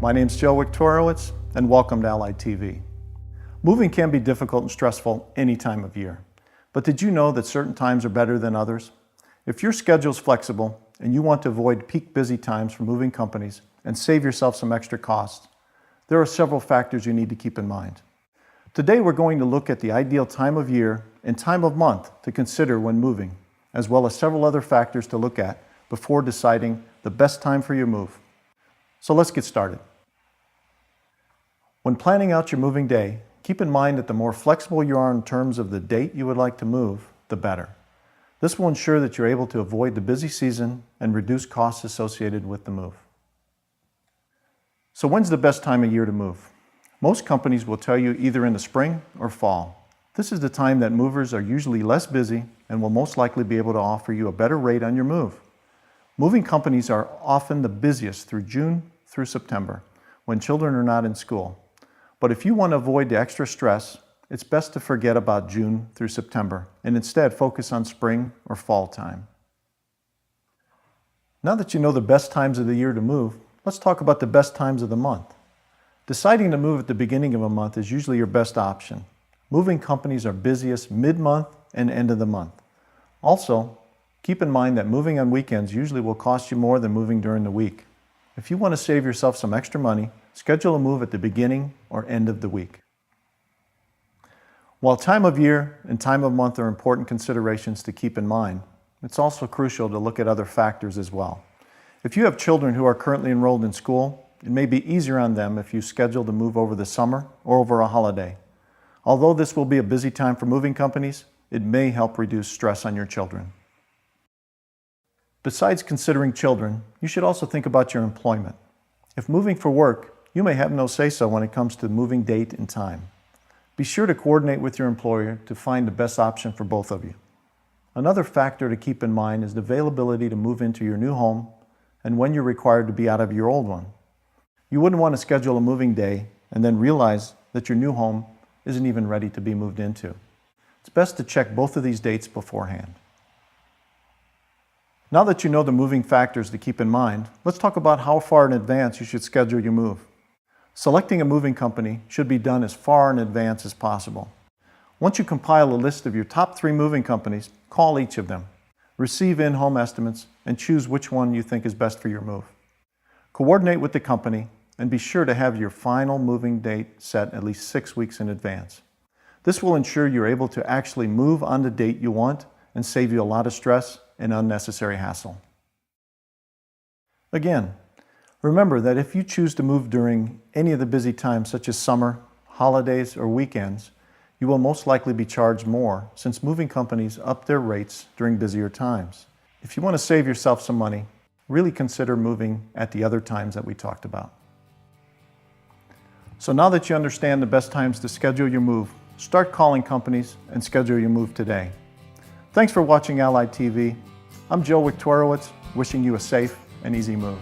My name's Joe Wiktorowicz, and welcome to Allied TV. Moving can be difficult and stressful any time of year. But did you know that certain times are better than others? If your schedule is flexible and you want to avoid peak busy times for moving companies and save yourself some extra costs, there are several factors you need to keep in mind. Today we're going to look at the ideal time of year and time of month to consider when moving, as well as several other factors to look at before deciding the best time for your move. So let's get started. When planning out your moving day, keep in mind that the more flexible you are in terms of the date you would like to move, the better. This will ensure that you're able to avoid the busy season and reduce costs associated with the move. So when's the best time of year to move? Most companies will tell you either in the spring or fall. This is the time that movers are usually less busy and will most likely be able to offer you a better rate on your move. Moving companies are often the busiest through June through September, when children are not in school. But if you want to avoid the extra stress, it's best to forget about June through September and instead focus on spring or fall time. Now that you know the best times of the year to move, let's talk about the best times of the month. Deciding to move at the beginning of a month is usually your best option. Moving companies are busiest mid-month and end of the month. Also, keep in mind that moving on weekends usually will cost you more than moving during the week. If you want to save yourself some extra money, schedule a move at the beginning or end of the week. While time of year and time of month are important considerations to keep in mind, it's also crucial to look at other factors as well. If you have children who are currently enrolled in school, it may be easier on them if you schedule to move over the summer or over a holiday. Although this will be a busy time for moving companies, it may help reduce stress on your children. Besides considering children, you should also think about your employment. If moving for work, you may have no say-so when it comes to moving date and time. Be sure to coordinate with your employer to find the best option for both of you. Another factor to keep in mind is the availability to move into your new home and when you're required to be out of your old one. You wouldn't want to schedule a moving day and then realize that your new home isn't even ready to be moved into. It's best to check both of these dates beforehand. Now that you know the moving factors to keep in mind, let's talk about how far in advance you should schedule your move. Selecting a moving company should be done as far in advance as possible. Once you compile a list of your top 3 moving companies, call each of them. Receive in-home estimates and choose which one you think is best for your move. Coordinate with the company and be sure to have your final moving date set at least 6 weeks in advance. This will ensure you're able to actually move on the date you want and save you a lot of stress and unnecessary hassle. Again, remember that if you choose to move during any of the busy times such as summer, holidays, or weekends, you will most likely be charged more since moving companies up their rates during busier times. If you want to save yourself some money, really consider moving at the other times that we talked about. So now that you understand the best times to schedule your move, start calling companies and schedule your move today. Thanks for watching Allied TV. I'm Joe Wiktorowicz, wishing you a safe and easy move.